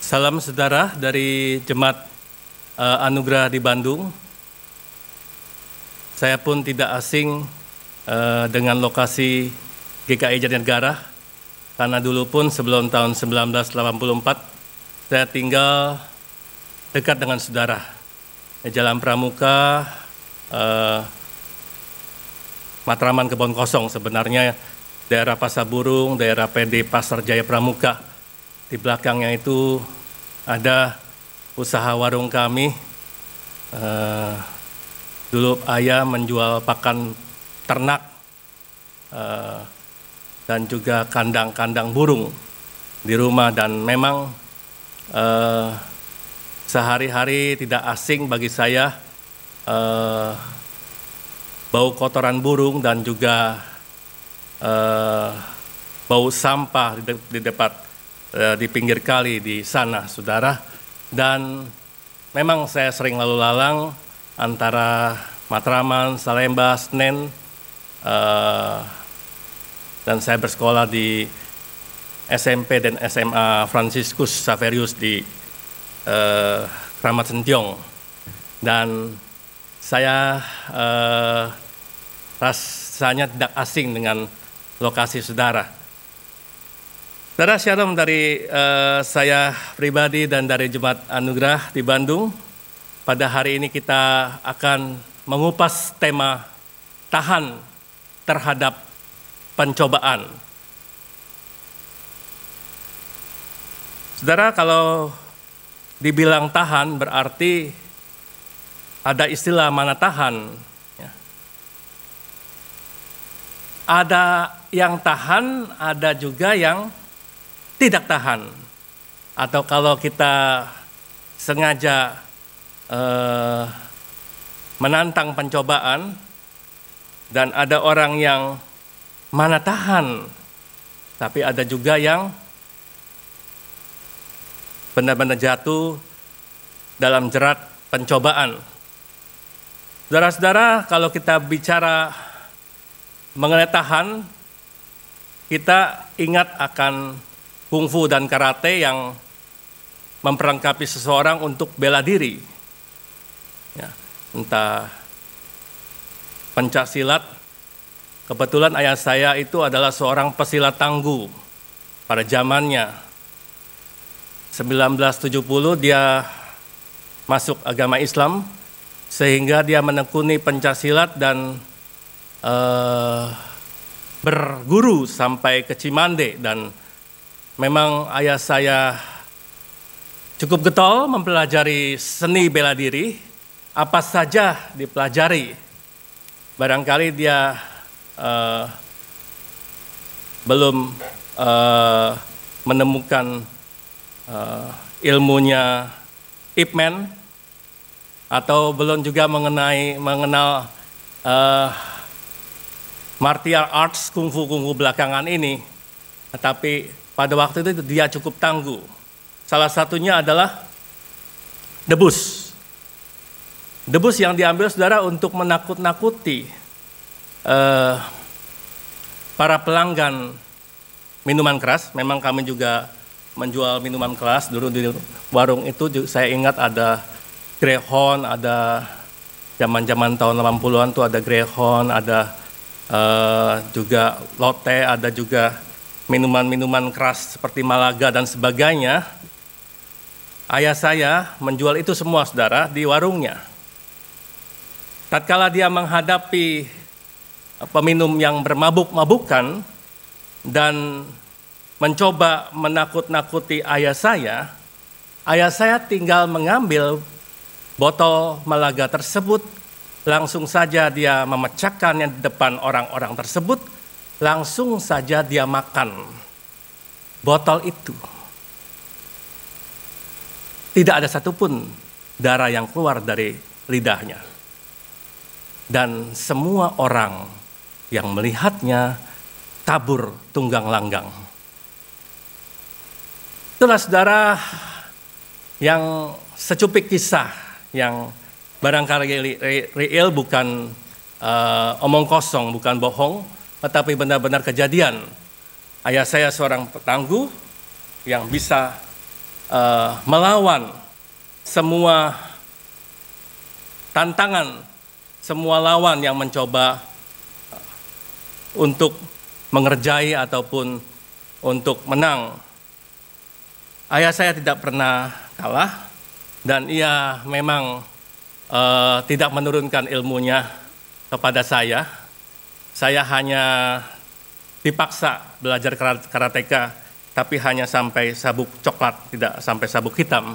Salam saudara dari Jemaat Anugerah di Bandung. Saya pun tidak asing dengan lokasi GKI Jatinegara, karena dulu pun sebelum tahun 1984 saya tinggal dekat dengan saudara di Jalan Pramuka, Matraman Kebon Kosong, sebenarnya daerah Pasar Burung, daerah PD Pasar Jaya Pramuka. Di belakangnya itu ada usaha warung kami. Dulu ayah menjual pakan ternak dan juga kandang-kandang burung di rumah, dan memang sehari-hari tidak asing bagi saya bau kotoran burung dan juga bau sampah di pinggir kali di sana, saudara. Dan memang saya sering lalu lalang antara Matraman, Salemba, Senen, dan saya bersekolah di SMP dan SMA Fransiskus Xaverius di Kramat Sentiong. Dan saya rasanya tidak asing dengan lokasi saudara. Saudara, shalom dari saya pribadi dan dari Jemaat Anugerah di Bandung. Pada hari ini kita akan mengupas tema tahan terhadap pencobaan. Saudara, kalau dibilang tahan berarti ada istilah mana tahan. Ada yang tahan, ada juga yang tidak tahan. Atau kalau kita sengaja menantang pencobaan dan ada orang yang mana tahan, tapi ada juga yang benar-benar jatuh dalam jerat pencobaan. Saudara-saudara, kalau kita bicara mengenai tahan, kita ingat akan kungfu dan karate yang memperlengkapi seseorang untuk bela diri. Ya, entah pencaksilat. Kebetulan ayah saya itu adalah seorang pesilat tangguh pada zamannya. 1970 dia masuk agama Islam, sehingga dia menekuni pencaksilat dan berguru sampai ke Cimande. Dan memang ayah saya cukup getol mempelajari seni bela diri, apa saja dipelajari. Barangkali dia belum menemukan ilmunya Ip Man, atau belum juga mengenal martial arts, kungfu belakangan ini. Tetapi pada waktu itu dia cukup tangguh. Salah satunya adalah debus. Debus yang diambil saudara untuk menakut-nakuti para pelanggan minuman keras. Memang kami juga menjual minuman keras. Dulu di warung itu saya ingat ada Greyhound, ada zaman-zaman tahun 80-an tuh ada Greyhound, ada juga Lotte, ada juga minuman-minuman keras seperti Malaga dan sebagainya. Ayah saya menjual itu semua, saudara, di warungnya. Tatkala dia menghadapi peminum yang bermabuk-mabukan dan mencoba menakut-nakuti ayah saya tinggal mengambil botol Malaga tersebut, langsung saja dia memecahkannya di depan orang-orang tersebut, langsung saja dia makan botol itu. Tidak ada satupun darah yang keluar dari lidahnya. Dan semua orang yang melihatnya kabur tunggang langgang. Itulah saudara yang secuplik kisah yang barangkali real, bukan omong kosong, bukan bohong, tetapi benar-benar kejadian. Ayah saya seorang petangguh yang bisa melawan semua tantangan, semua lawan yang mencoba untuk mengerjai ataupun untuk menang. Ayah saya tidak pernah kalah dan ia memang tidak menurunkan ilmunya kepada saya. Saya hanya dipaksa belajar karateka, tapi hanya sampai sabuk coklat, tidak sampai sabuk hitam.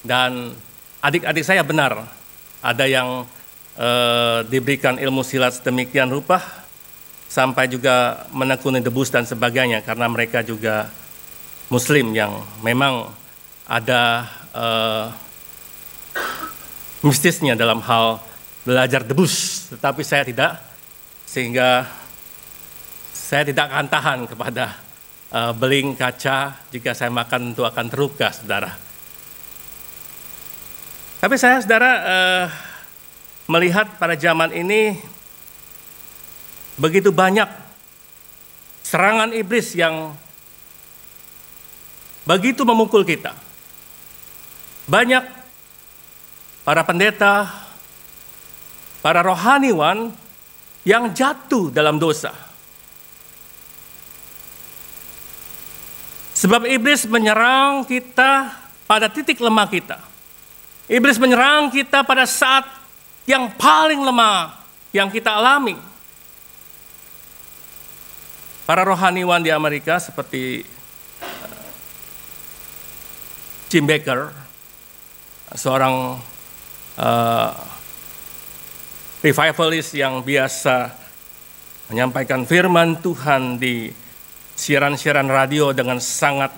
Dan adik-adik saya benar, ada yang diberikan ilmu silat sedemikian rupa, sampai juga menekuni debus dan sebagainya, karena mereka juga Muslim yang memang ada mistisnya dalam hal belajar debus, tetapi saya tidak, sehingga saya tidak akan tahan kepada beling kaca. Jika saya makan tentu akan terluka, saudara. Tapi saya, saudara, melihat pada zaman ini begitu banyak serangan iblis yang begitu memukul kita. Banyak para pendeta, para rohaniwan yang jatuh dalam dosa. Sebab iblis menyerang kita pada titik lemah kita. Iblis menyerang kita pada saat yang paling lemah yang kita alami. Para rohaniwan di Amerika seperti Jim Baker, seorang revivalist yang biasa menyampaikan firman Tuhan di siaran-siaran radio dengan sangat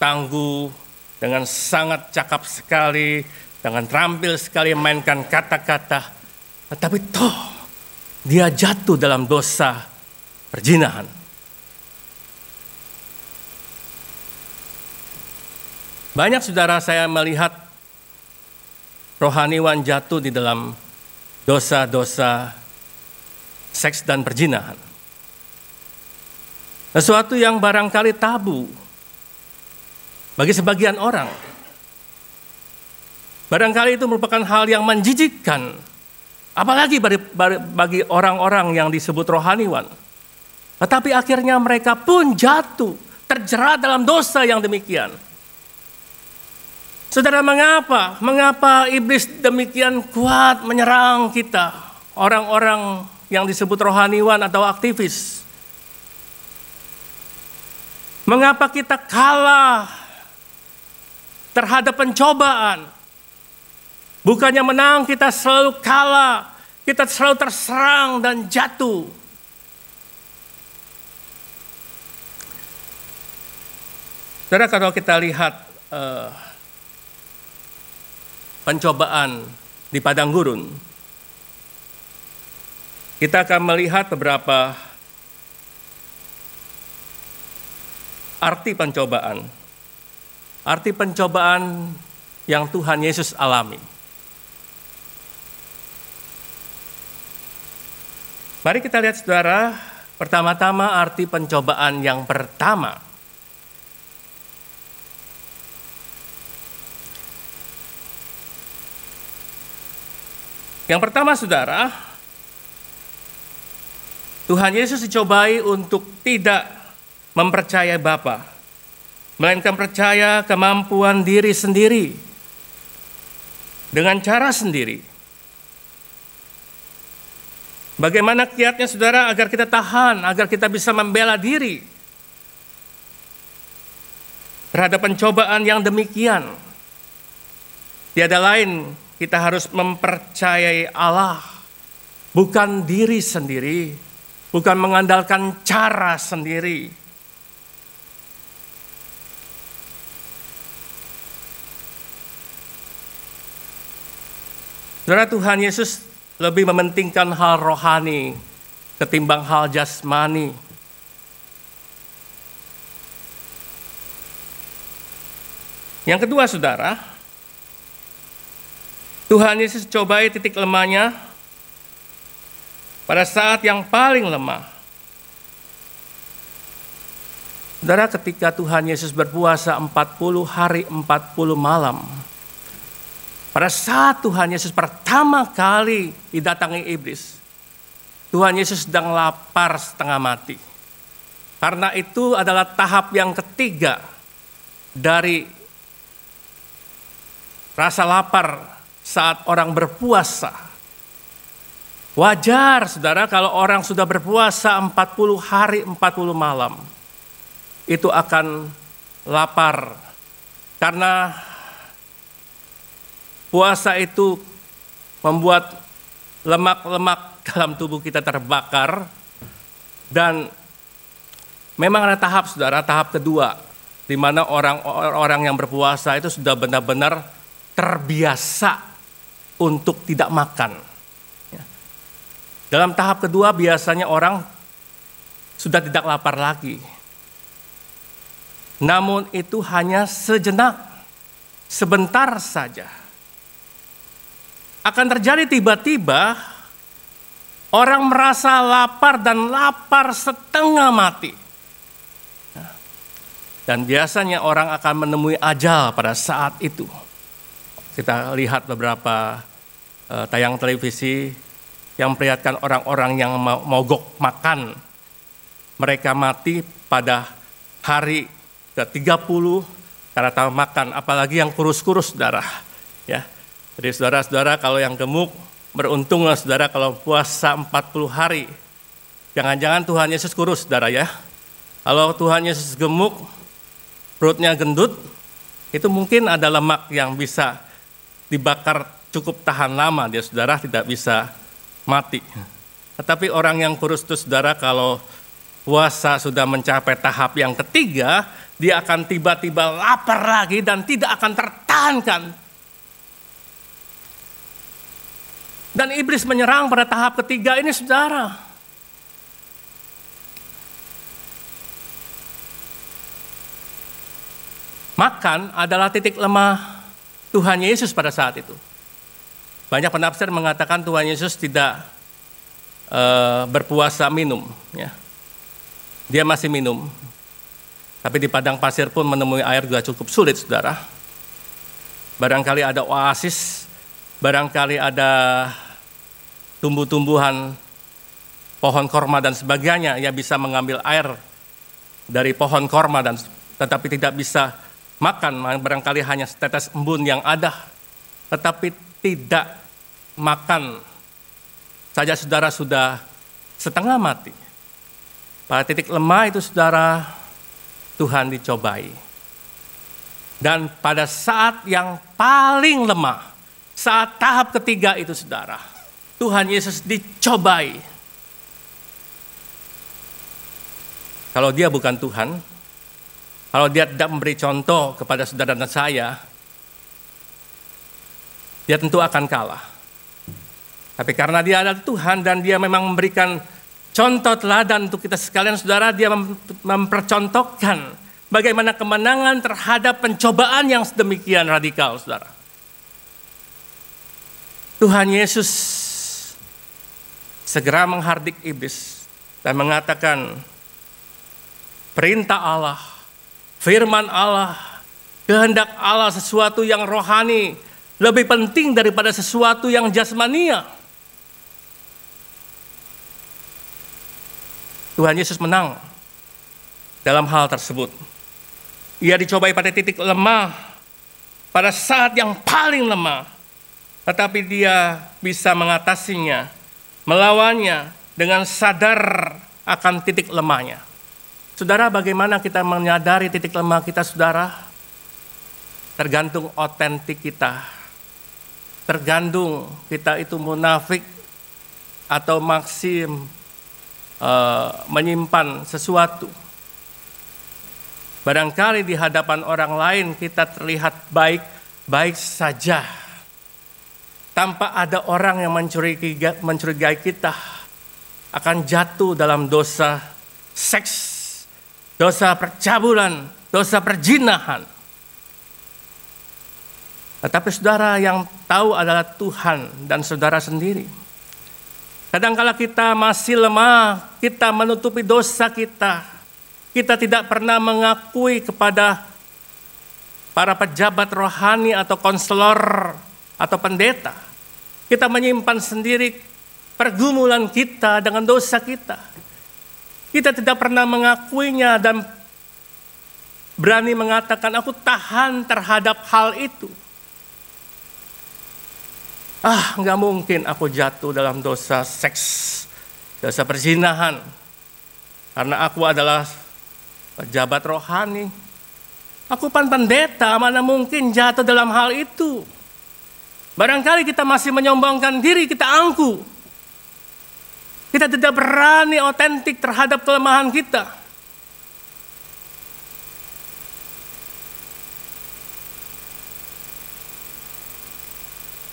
tangguh, dengan sangat cakap sekali, dengan terampil sekali memainkan kata-kata, tetapi toh dia jatuh dalam dosa perzinahan. Banyak saudara saya melihat rohaniwan jatuh di dalam dosa-dosa seks dan perzinahan. Sesuatu yang barangkali tabu bagi sebagian orang. Barangkali itu merupakan hal yang menjijikkan, apalagi bagi orang-orang yang disebut rohaniwan. Tetapi akhirnya mereka pun jatuh, terjerat dalam dosa yang demikian. Saudara, mengapa iblis demikian kuat menyerang kita, orang-orang yang disebut rohaniwan atau aktivis? Mengapa kita kalah terhadap pencobaan? Bukannya menang, kita selalu kalah, kita selalu terserang dan jatuh. Saudara, kalau kita lihat pencobaan di padang gurun, kita akan melihat beberapa arti pencobaan. Arti pencobaan yang Tuhan Yesus alami. Mari kita lihat, saudara, pertama-tama arti pencobaan yang pertama. Yang pertama, saudara, Tuhan Yesus dicobai untuk tidak mempercayai Bapa, melainkan percaya kemampuan diri sendiri dengan cara sendiri. Bagaimana kiatnya, saudara, agar kita tahan, agar kita bisa membela diri terhadap pencobaan yang demikian? Tiada lain, kita harus mempercayai Allah, bukan diri sendiri, bukan mengandalkan cara sendiri. Saudara, Tuhan Yesus lebih mementingkan hal rohani ketimbang hal jasmani. Yang kedua, saudara, Tuhan Yesus cobai titik lemahnya pada saat yang paling lemah. Saudara, ketika Tuhan Yesus berpuasa 40 hari 40 malam, pada saat Tuhan Yesus pertama kali didatangi iblis, Tuhan Yesus sedang lapar setengah mati. Karena itu adalah tahap yang ketiga dari rasa lapar saat orang berpuasa. Wajar, saudara, kalau orang sudah berpuasa 40 hari 40 malam, itu akan lapar. Karena puasa itu membuat lemak-lemak dalam tubuh kita terbakar. Dan memang ada tahap, saudara, tahap kedua, di mana orang-orang yang berpuasa itu sudah benar-benar terbiasa untuk tidak makan. Dalam tahap kedua biasanya orang sudah tidak lapar lagi. Namun itu hanya sejenak, sebentar saja. Akan terjadi tiba-tiba orang merasa lapar dan lapar setengah mati. Dan biasanya orang akan menemui ajal pada saat itu. Kita lihat beberapa tayang televisi yang memperlihatkan orang-orang yang mogok makan. Mereka mati pada hari ke-30 karena tak makan, apalagi yang kurus-kurus, saudara. Ya. Jadi saudara-saudara, kalau yang gemuk, beruntunglah saudara kalau puasa 40 hari. Jangan-jangan Tuhan Yesus kurus, saudara ya. Kalau Tuhan Yesus gemuk, perutnya gendut, itu mungkin ada lemak yang bisa dibakar cukup tahan lama, dia saudara tidak bisa mati. Tetapi orang yang kurus itu saudara, kalau puasa sudah mencapai tahap yang ketiga, dia akan tiba-tiba lapar lagi dan tidak akan tertahankan. Dan iblis menyerang pada tahap ketiga ini, saudara. Makan adalah titik lemah Tuhan Yesus pada saat itu. Banyak penafsir mengatakan Tuhan Yesus tidak berpuasa minum. Ya. Dia masih minum. Tapi di padang pasir pun menemui air juga cukup sulit, saudara. Barangkali ada oasis, barangkali ada tumbuh-tumbuhan, pohon korma dan sebagainya yang bisa mengambil air dari pohon korma, dan tetapi tidak bisa makan. Barangkali hanya setetes embun yang ada, tetapi tidak makan saja saudara sudah setengah mati. Pada titik lemah itu saudara, Tuhan dicobai. Dan pada saat yang paling lemah, saat tahap ketiga itu saudara, Tuhan Yesus dicobai. Kalau dia bukan Tuhan, kalau dia tidak memberi contoh kepada saudara dan saya, dia tentu akan kalah. Tapi karena dia adalah Tuhan dan dia memang memberikan contoh teladan untuk kita sekalian, saudara, dia mempercontohkan bagaimana kemenangan terhadap pencobaan yang sedemikian radikal, saudara. Tuhan Yesus segera menghardik iblis dan mengatakan, perintah Allah, firman Allah, kehendak Allah, sesuatu yang rohani lebih penting daripada sesuatu yang jasmania. Tuhan Yesus menang dalam hal tersebut. Ia dicobai pada titik lemah, pada saat yang paling lemah. Tetapi dia bisa mengatasinya, melawannya dengan sadar akan titik lemahnya. Saudara, bagaimana kita menyadari titik lemah kita, saudara? Tergantung otentik kita. Tergantung kita itu munafik atau maksim menyimpan sesuatu. Barangkali di hadapan orang lain kita terlihat baik-baik saja, tanpa ada orang yang mencurigai kita akan jatuh dalam dosa seks, dosa percabulan, dosa perjinahan. Tetapi saudara, yang tahu adalah Tuhan dan saudara sendiri. Kadangkala kita masih lemah, kita menutupi dosa kita. Kita tidak pernah mengakui kepada para pejabat rohani atau konselor atau pendeta. Kita menyimpan sendiri pergumulan kita dengan dosa kita. Kita tidak pernah mengakuinya dan berani mengatakan, aku tahan terhadap hal itu. Nggak mungkin aku jatuh dalam dosa seks, dosa perzinahan. Karena aku adalah pejabat rohani. Aku pendeta, mana mungkin jatuh dalam hal itu. Barangkali kita masih menyombongkan diri, kita angku. Kita tidak berani otentik terhadap kelemahan kita.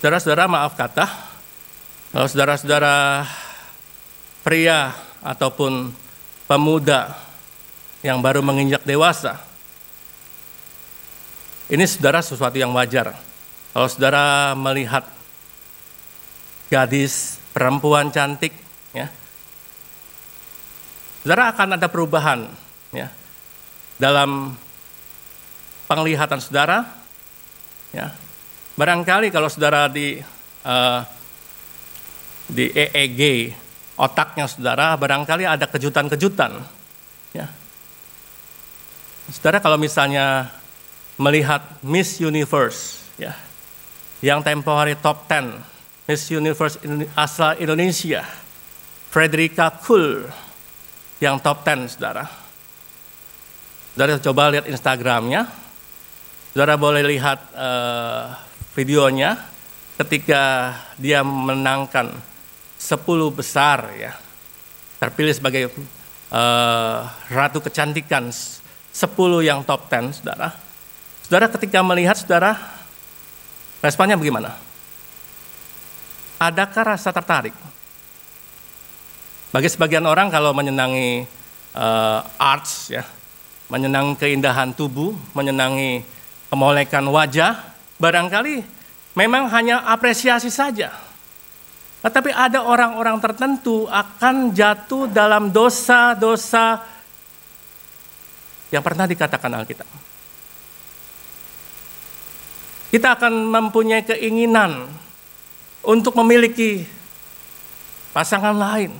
Saudara-saudara, maaf kata, kalau saudara-saudara pria ataupun pemuda yang baru menginjak dewasa, ini saudara sesuatu yang wajar. Kalau saudara melihat gadis, perempuan cantik, ya, saudara akan ada perubahan, ya, dalam penglihatan saudara, ya. Barangkali kalau saudara di EEG otaknya saudara, barangkali ada kejutan-kejutan, ya. Saudara kalau misalnya melihat Miss Universe, ya, yang tempo hari top 10 Miss Universe asal Indonesia, Frederica Kuhl, yang top 10, saudara. Saudara coba lihat Instagramnya, saudara boleh lihat videonya ketika dia menangkan 10 besar, ya, terpilih sebagai ratu kecantikan 10 yang top 10, saudara. Saudara ketika melihat, saudara, responnya bagaimana? Adakah rasa tertarik? Bagi sebagian orang kalau menyenangi arts, ya, menyenangi keindahan tubuh, menyenangi kemolekan wajah, barangkali memang hanya apresiasi saja. Tetapi ada orang-orang tertentu akan jatuh dalam dosa-dosa yang pernah dikatakan Alkitab. Kita akan mempunyai keinginan untuk memiliki pasangan lain.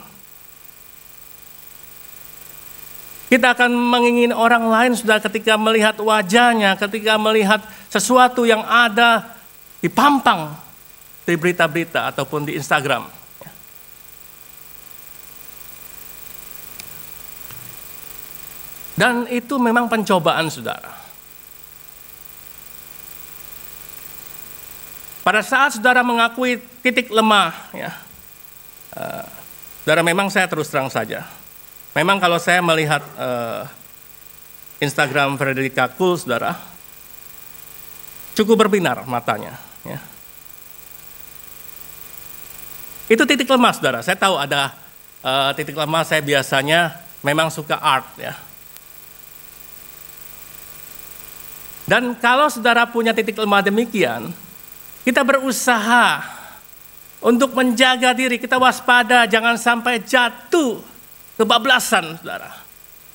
Kita akan mengingini orang lain sudah ketika melihat wajahnya, ketika melihat sesuatu yang ada dipampang di berita-berita ataupun di Instagram. Dan itu memang pencobaan, saudara. Pada saat saudara mengakui titik lemah, ya, saudara, memang saya terus terang saja. Memang kalau saya melihat Instagram Frederica Kuhl, saudara, cukup berbinar matanya. Ya. Itu titik lemah, saudara. Saya tahu ada titik lemah. Saya biasanya memang suka art, ya. Dan kalau saudara punya titik lemah demikian, kita berusaha untuk menjaga diri, kita waspada, jangan sampai jatuh kebablasan, saudara.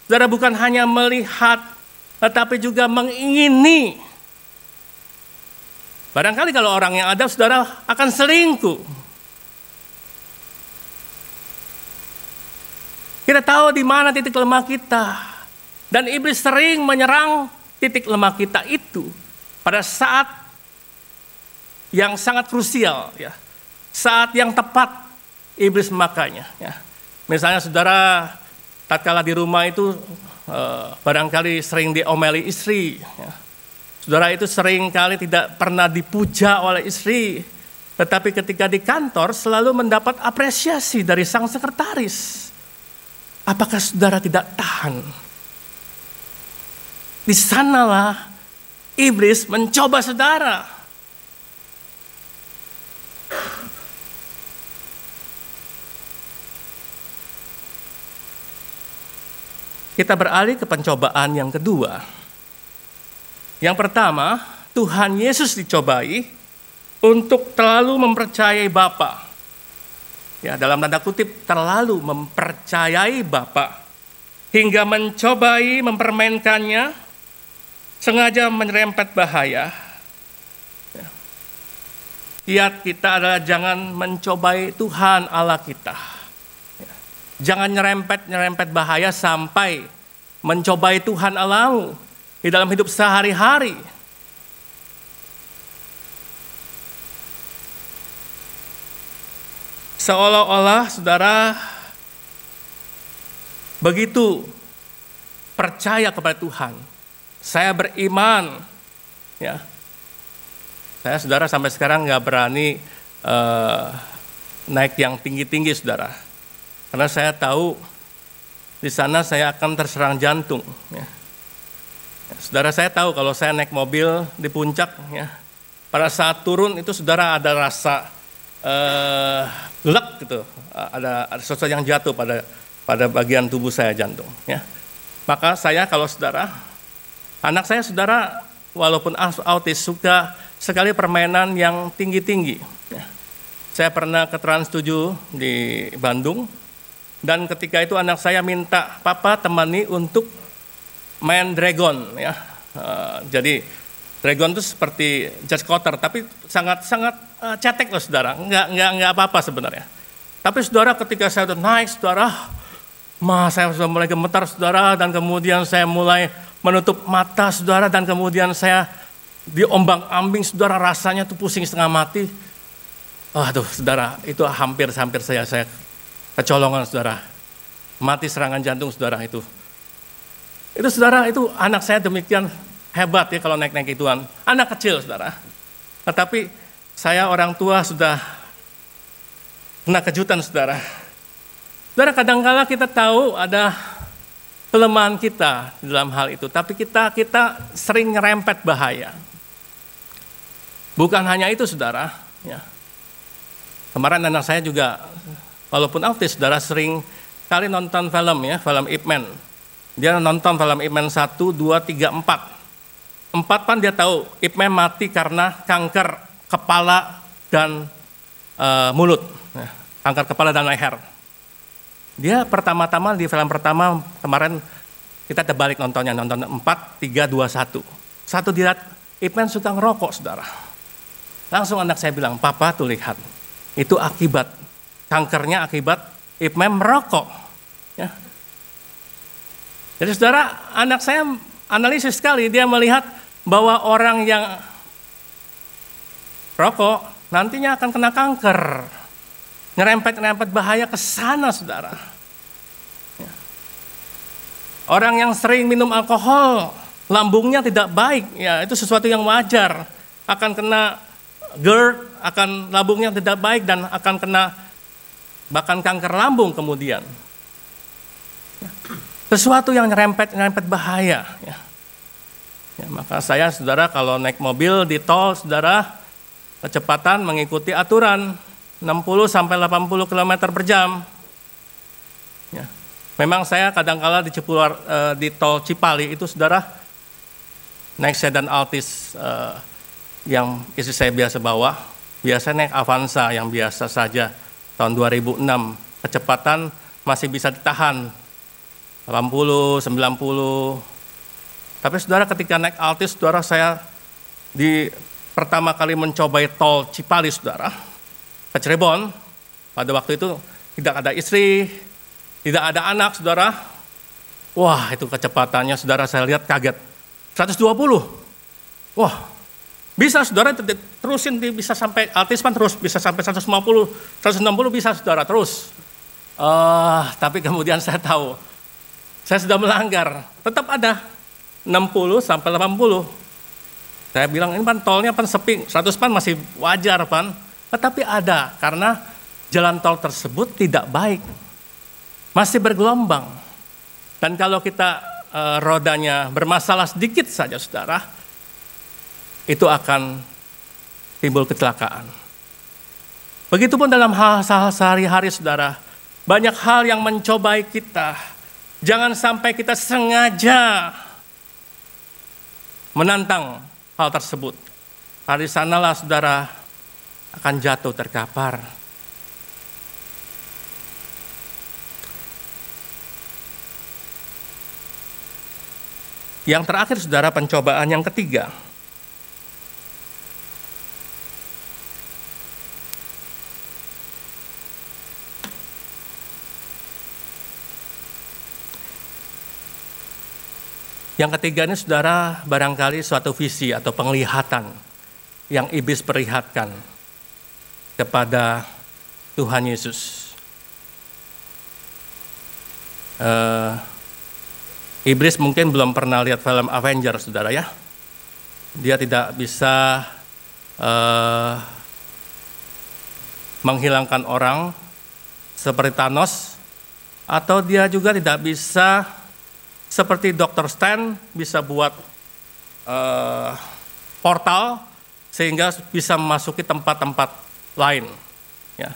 Saudara bukan hanya melihat, tetapi juga mengingini. Barangkali kalau orang yang ada, saudara akan selingkuh. Kita tahu di mana titik lemah kita. Dan iblis sering menyerang titik lemah kita itu pada saat yang sangat krusial, ya. Saat yang tepat iblis memakainya, ya. Misalnya saudara tatkala di rumah itu barangkali sering diomeli istri, ya. Saudara itu sering kali tidak pernah dipuja oleh istri, tetapi ketika di kantor selalu mendapat apresiasi dari sang sekretaris. Apakah saudara tidak tahan? Di sanalah iblis mencoba saudara. Kita beralih ke pencobaan yang kedua. Yang pertama, Tuhan Yesus dicobai untuk terlalu mempercayai Bapa. Ya, dalam tanda kutip terlalu mempercayai Bapa. hingga mencobai mempermainkannya, sengaja menyerempet bahaya. Kiat kita adalah jangan mencobai Tuhan Allah kita. Jangan nyerempet bahaya sampai mencobai Tuhan Allahmu di dalam hidup sehari-hari. Seolah-olah saudara begitu percaya kepada Tuhan. Saya beriman, ya. Saya saudara sampai sekarang nggak berani naik yang tinggi-tinggi saudara. Karena saya tahu di sana saya akan terserang jantung. Ya. Saudara saya tahu kalau saya naik mobil di puncak, ya, pada saat turun itu saudara ada rasa lek gitu, ada sesuatu yang jatuh pada bagian tubuh saya, jantung. Ya. Maka saya kalau saudara, anak saya saudara walaupun autis suka sekali permainan yang tinggi-tinggi. Ya. Saya pernah ke Trans 7 di Bandung, dan ketika itu anak saya minta papa temani untuk main dragon. Ya. Jadi dragon itu seperti jet scooter, tapi sangat cetek loh saudara, nggak apa-apa sebenarnya. Tapi saudara ketika saya udah naik saudara, saya sudah mulai gemetar saudara, dan kemudian saya mulai menutup mata saudara, dan kemudian saya diombang-ambing saudara, rasanya tuh pusing setengah mati. Aduh saudara, itu hampir saya kecolongan saudara, mati serangan jantung saudara itu. Itu saudara, itu anak saya demikian hebat ya kalau naik-naik ituan, anak kecil saudara. Tetapi saya orang tua sudah kena kejutan saudara. Saudara, kadangkala kita tahu ada kelemahan kita dalam hal itu, tapi kita sering nyerempet bahaya. Bukan hanya itu saudara, ya. Kemarin anak saya juga walaupun autis saudara sering kali nonton film ya, film Ip Man. Dia nonton film Ip Man 1, 2, 3, 4. 4 kan dia tahu Ip Man mati karena kanker kepala dan mulut, ya, kanker kepala dan leher. Dia pertama-tama di film pertama kemarin kita terbalik nonton 4, 3, 2, 1. Satu dilihat Ip Man suka ngerokok saudara. Langsung anak saya bilang, papa tuh lihat, itu akibat kankernya akibat Ip Man merokok. Ya. Jadi saudara, anak saya analisis sekali, dia melihat bahwa orang yang rokok nantinya akan kena kanker. Nyerempet bahaya ke sana saudara. Ya. Orang yang sering minum alkohol, lambungnya tidak baik, ya itu sesuatu yang wajar. Akan kena GERD, akan lambungnya tidak baik dan akan kena bahkan kanker lambung kemudian. Ya. Sesuatu yang nyerempet bahaya. Ya. Ya, maka saya saudara kalau naik mobil di tol saudara, kecepatan mengikuti aturan 60 sampai 80 km per jam. Ya. Memang saya kadangkala di tol Cipali itu saudara naik sedan Altis yang istri saya biasa bawa, biasa naik Avanza yang biasa saja tahun 2006, kecepatan masih bisa ditahan 80, 90. Tapi saudara ketika naik Altis saudara, saya di pertama kali mencobai tol Cipali saudara, ke Cirebon, pada waktu itu tidak ada istri, tidak ada anak saudara. Wah itu kecepatannya saudara saya lihat kaget, 120. Wah bisa saudara terusin, bisa sampai Altis kan terus, bisa sampai 150, 160 bisa saudara terus. Tapi kemudian saya tahu, saya sudah melanggar, tetap ada 60 sampai 80. Saya bilang ini pan tolnya pan sepi, 100 pan masih wajar pan. Tetapi ada, karena jalan tol tersebut tidak baik, masih bergelombang. Dan kalau kita rodanya bermasalah sedikit saja saudara, itu akan timbul kecelakaan. Begitupun dalam hal sehari-hari saudara, banyak hal yang mencobai kita. Jangan sampai kita sengaja menantang hal tersebut. Dari sanalah saudara akan jatuh terkapar. Yang terakhir, saudara, pencobaan yang ketiga. Yang ketiga ini, saudara, barangkali suatu visi atau penglihatan yang iblis perlihatkan kepada Tuhan Yesus. Iblis mungkin belum pernah lihat film Avengers, saudara ya. Dia tidak bisa menghilangkan orang seperti Thanos, atau dia juga tidak bisa seperti Dr. Stan bisa buat portal sehingga bisa memasuki tempat-tempat lain. Ya.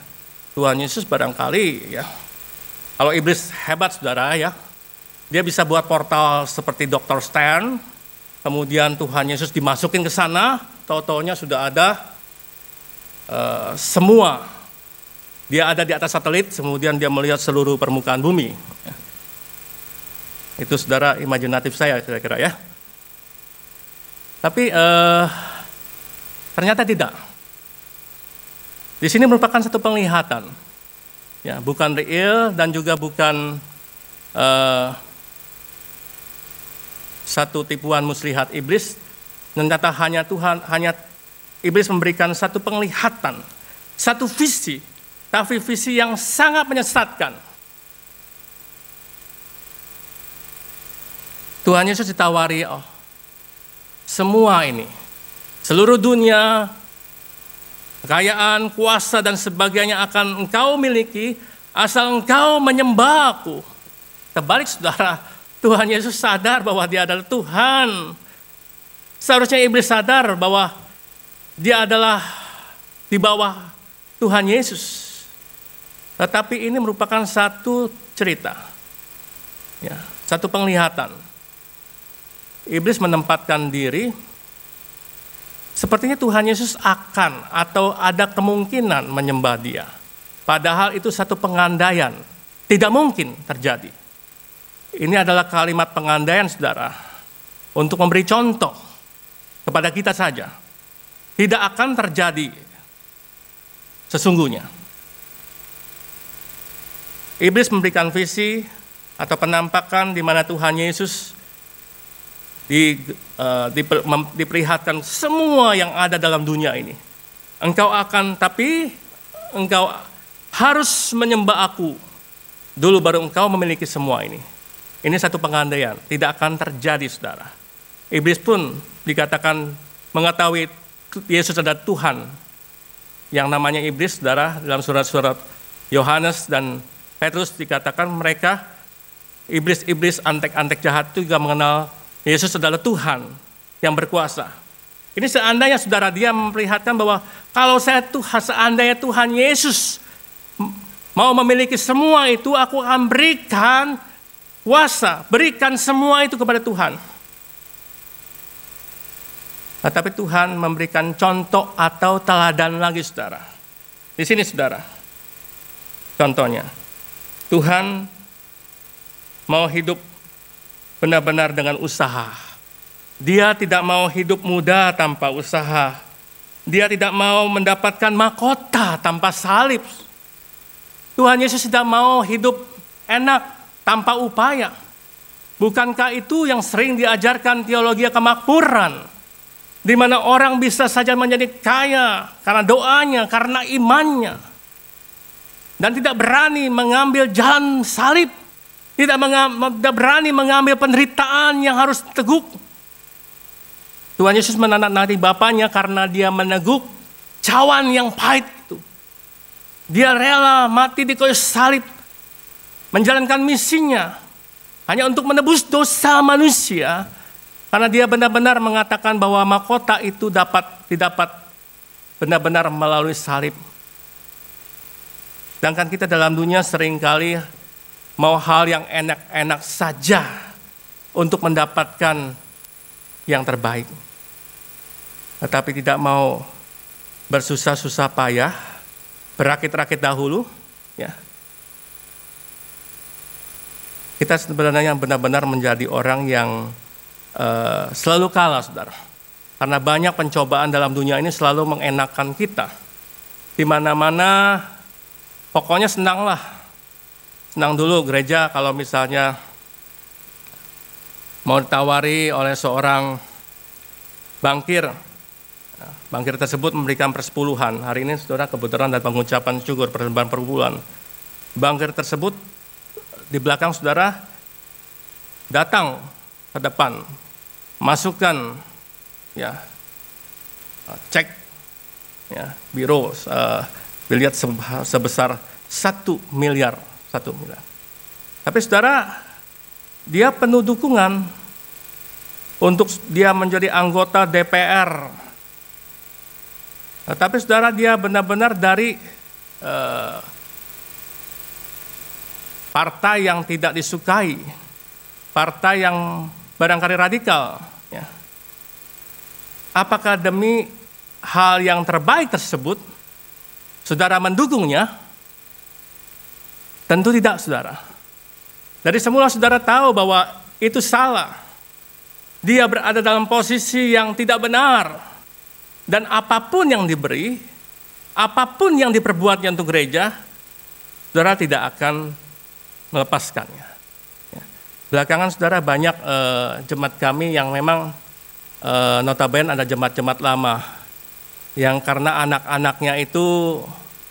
Tuhan Yesus barangkali, ya, kalau iblis hebat, saudara ya, dia bisa buat portal seperti Dr. Stan, kemudian Tuhan Yesus dimasukin ke sana, tau-taunya sudah ada semua. Dia ada di atas satelit, kemudian dia melihat seluruh permukaan bumi. Itu, saudara, imajinatif saya kira-kira ya. Tapi ternyata tidak. Di sini merupakan satu penglihatan, ya, bukan real dan juga bukan satu tipuan muslihat iblis. Ternyata hanya iblis memberikan satu penglihatan, satu visi, tapi visi yang sangat menyesatkan. Tuhan Yesus ditawari, semua ini, seluruh dunia, kekayaan, kuasa, dan sebagainya akan engkau miliki asal engkau menyembah Aku. Terbalik, saudara, Tuhan Yesus sadar bahwa Dia adalah Tuhan. Seharusnya iblis sadar bahwa dia adalah di bawah Tuhan Yesus. Tetapi ini merupakan satu cerita, ya, satu penglihatan. Iblis menempatkan diri sepertinya Tuhan Yesus akan atau ada kemungkinan menyembah Dia. Padahal itu satu pengandaian, tidak mungkin terjadi. Ini adalah kalimat pengandaian, saudara, untuk memberi contoh kepada kita saja. Tidak akan terjadi sesungguhnya. Iblis memberikan visi atau penampakan di mana Tuhan Yesus diperlihatkan semua yang ada dalam dunia ini. Tapi engkau harus menyembah Aku dulu, baru engkau memiliki semua ini. Ini satu pengandaian, tidak akan terjadi, saudara. Iblis pun dikatakan mengetahui Yesus adalah Tuhan. Yang namanya iblis, saudara, dalam surat-surat Yohanes dan Petrus dikatakan mereka, iblis-iblis antek-antek jahat itu juga mengenal Yesus adalah Tuhan yang berkuasa. Ini seandainya, saudara, dia memperlihatkan bahwa kalau seandainya Tuhan Yesus mau memiliki semua itu, Aku akan berikan kuasa, berikan semua itu kepada Tuhan. Tetapi Tuhan memberikan contoh atau teladan lagi, saudara. Di sini, saudara, contohnya, Tuhan mau hidup benar-benar dengan usaha. Dia tidak mau hidup muda tanpa usaha. Dia tidak mau mendapatkan mahkota tanpa salib. Tuhan Yesus tidak mau hidup enak tanpa upaya. Bukankah itu yang sering diajarkan teologi kemakmuran, di mana orang bisa saja menjadi kaya karena doanya, karena imannya, dan tidak berani mengambil jalan salib. Tidak berani mengambil penderitaan yang harus teguk. Tuhan Yesus menanati Bapaknya karena Dia meneguk cawan yang pahit itu. Dia rela mati di kayu salib, menjalankan misinya hanya untuk menebus dosa manusia, karena Dia benar-benar mengatakan bahwa mahkota itu didapat benar-benar melalui salib. Sedangkan kita dalam dunia seringkali mau hal yang enak-enak saja untuk mendapatkan yang terbaik. Tetapi tidak mau bersusah-susah payah, berakit-rakit dahulu. Ya. Kita sebenarnya benar-benar menjadi orang yang selalu kalah, saudara. Karena banyak pencobaan dalam dunia ini selalu mengenakan kita. Di mana-mana, pokoknya senanglah. Senang dulu gereja kalau misalnya mau ditawari oleh seorang bankir. Bankir tersebut memberikan persepuluhan. Hari ini saudara kebetulan ada pengucapan syukur persembahan per bulan. Bankir tersebut di belakang saudara datang ke depan, masukkan ya cek ya biro dilihat sebesar 1 miliar. Tapi saudara, dia penuh dukungan untuk dia menjadi anggota DPR. Tapi saudara, dia benar-benar dari partai yang tidak disukai, partai yang barangkali radikal. Ya. Apakah demi hal yang terbaik tersebut, saudara mendukungnya? Tentu tidak, saudara. Dari semula saudara tahu bahwa itu salah. Dia berada dalam posisi yang tidak benar. Dan apapun yang diberi, apapun yang diperbuatnya untuk gereja, saudara tidak akan melepaskannya. Belakangan saudara banyak jemaat kami yang memang notabene ada jemaat-jemaat lama yang karena anak-anaknya itu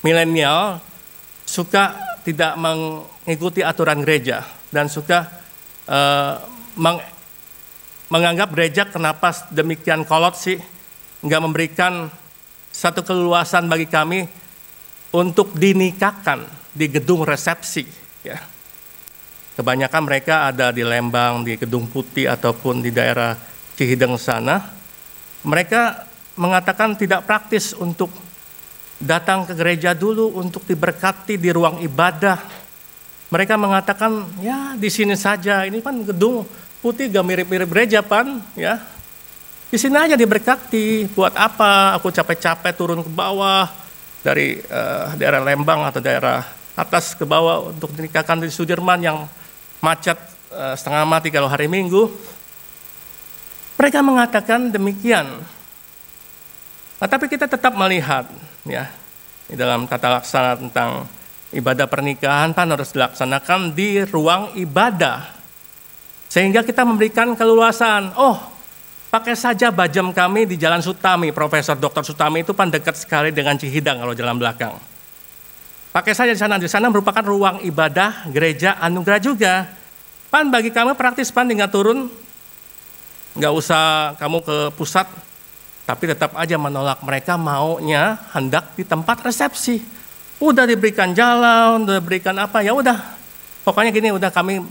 milenial suka tidak mengikuti aturan gereja dan suka menganggap gereja kenapa demikian kolot sih, nggak memberikan satu keleluasan bagi kami untuk dinikahkan di gedung resepsi. Ya. Kebanyakan mereka ada di Lembang, di Gedung Putih, ataupun di daerah Cihideng sana. Mereka mengatakan tidak praktis untuk datang ke gereja dulu untuk diberkati di ruang ibadah. Mereka mengatakan, ya di sini saja, ini kan Gedung Putih gak mirip-mirip gereja pan, ya. Di sini aja diberkati, buat apa aku capek-capek turun ke bawah dari daerah Lembang atau daerah atas ke bawah untuk dinikahkan di Sudirman yang macet setengah mati kalau hari Minggu. Mereka mengatakan demikian. Nah, tapi kita tetap melihat ya di dalam tata laksana tentang ibadah pernikahan kan harus dilaksanakan di ruang ibadah. Sehingga kita memberikan keleluasan. Oh, pakai saja bajem kami di Jalan Sutami, Profesor Dr. Sutami itu kan dekat sekali dengan Cihidang kalau jalan belakang. Pakai saja di sana merupakan ruang ibadah gereja Anugerah juga. Pan bagi kami praktis pan tinggal turun, nggak usah kamu ke pusat, tapi tetap aja menolak mereka maunya hendak di tempat resepsi. Udah diberikan jalan, udah diberikan apa ya udah, pokoknya gini udah kami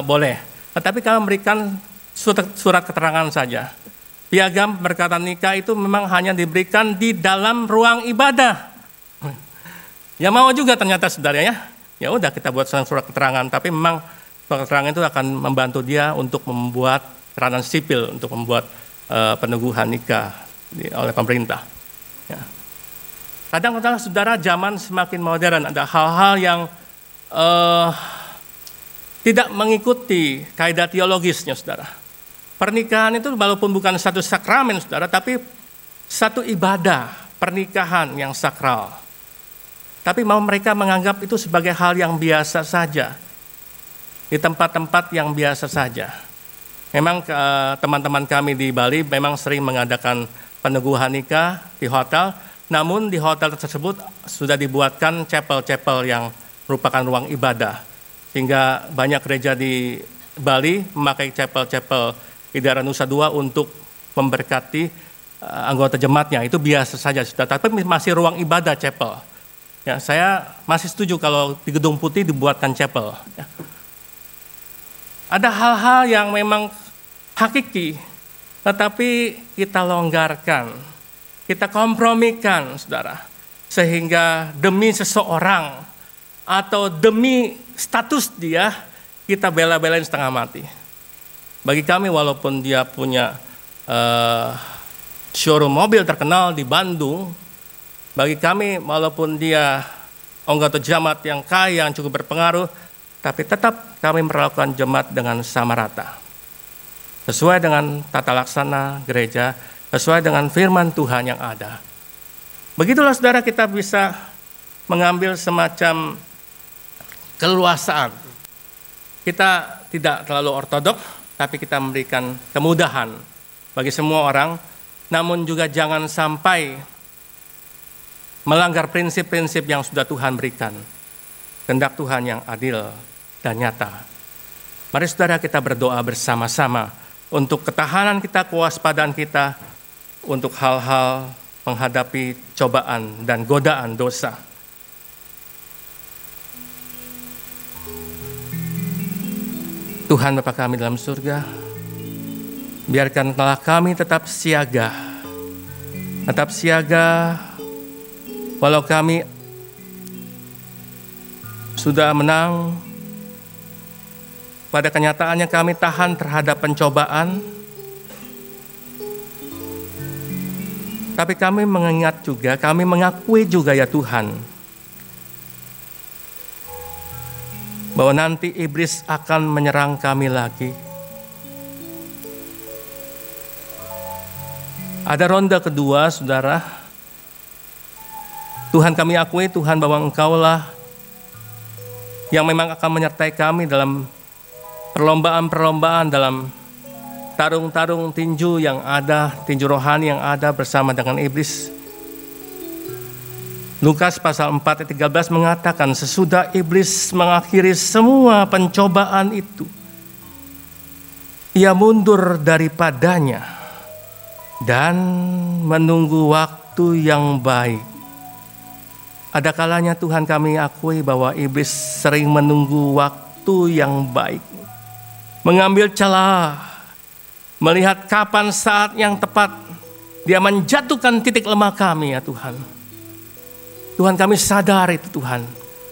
boleh. Tetapi kami memberikan surat keterangan saja. Piagam berkatan nikah itu memang hanya diberikan di dalam ruang ibadah. Ya mau juga ternyata saudara ya. Ya udah kita buat surat keterangan, tapi memang surat keterangan itu akan membantu dia untuk membuat keterangan sipil untuk membuat peneguhan nikah oleh pemerintah. Ya. Kadang-kadang saudara zaman semakin modern, ada hal-hal yang tidak mengikuti kaidah teologisnya saudara. Pernikahan itu walaupun bukan satu sakramen saudara, tapi satu ibadah pernikahan yang sakral. Tapi mau mereka menganggap itu sebagai hal yang biasa saja. Di tempat-tempat yang biasa saja. Memang teman-teman kami di Bali memang sering mengadakan peneguhan nikah di hotel. Namun di hotel tersebut sudah dibuatkan chapel-chapel yang merupakan ruang ibadah. Sehingga banyak gereja di Bali memakai chapel-chapel di daerah Nusa Dua untuk memberkati anggota jemaatnya. Itu biasa saja sudah. Tapi masih ruang ibadah chapel. Ya, saya masih setuju kalau di Gedung Putih dibuatkan chapel. Ya. Ada hal-hal yang memang hakiki, tetapi kita longgarkan, kita kompromikan, saudara, sehingga demi seseorang atau demi status dia, kita bela-belain setengah mati. Bagi kami, walaupun dia punya showroom mobil terkenal di Bandung, bagi kami, walaupun dia anggota jemaat yang kaya, yang cukup berpengaruh, tapi tetap kami memperlakukan jemaat dengan sama rata. sesuai dengan tata laksana gereja, sesuai dengan firman Tuhan yang ada. Begitulah saudara, kita bisa mengambil semacam keleluasaan. Kita tidak terlalu ortodoks, tapi kita memberikan kemudahan bagi semua orang, namun juga jangan sampai melanggar prinsip-prinsip yang sudah Tuhan berikan. Kehendak Tuhan yang adil dan nyata. Mari saudara, kita berdoa bersama-sama untuk ketahanan kita, kewaspadaan kita, untuk hal-hal menghadapi cobaan dan godaan dosa. Tuhan Bapa kami dalam surga, biarkanlah kami tetap siaga. Tetap siaga, walau kami sudah menang, pada kenyataannya kami tahan terhadap pencobaan. Tapi kami mengingat juga, kami mengakui juga ya Tuhan, bahwa nanti iblis akan menyerang kami lagi. Ada ronde kedua, saudara. Tuhan, kami akui Tuhan bahwa Engkaulah yang memang akan menyertai kami dalam perlombaan-perlombaan, dalam tarung-tarung tinju yang ada, tinju rohani yang ada bersama dengan iblis. Lukas pasal 4 ayat 13 mengatakan, sesudah iblis mengakhiri semua pencobaan itu, ia mundur daripadanya dan menunggu waktu yang baik. Ada kalanya Tuhan kami akui bahwa iblis sering menunggu waktu yang baik, mengambil celah, melihat kapan saat yang tepat dia menjatuhkan titik lemah kami ya Tuhan. Tuhan, kami sadar itu Tuhan.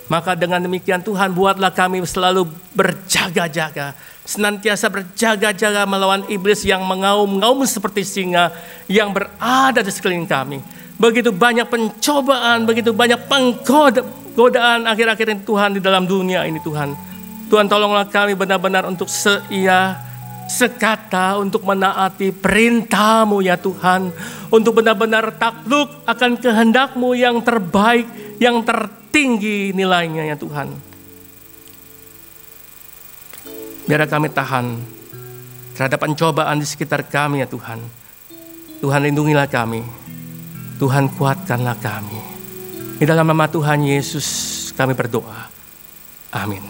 Maka dengan demikian Tuhan, buatlah kami selalu berjaga-jaga, senantiasa berjaga-jaga melawan iblis yang mengaum-ngaum seperti singa yang berada di sekeliling kami. Begitu banyak pencobaan, begitu banyak penggodaan akhir-akhir ini Tuhan di dalam dunia ini Tuhan. Tuhan, tolonglah kami benar-benar untuk sekata untuk menaati perintah-Mu ya Tuhan, untuk benar-benar takluk akan kehendak-Mu yang terbaik, yang tertinggi nilainya ya Tuhan. Biar kami tahan terhadap pencobaan di sekitar kami ya Tuhan. Tuhan, lindungilah kami, Tuhan kuatkanlah kami. Di dalam nama Tuhan Yesus kami berdoa. Amin.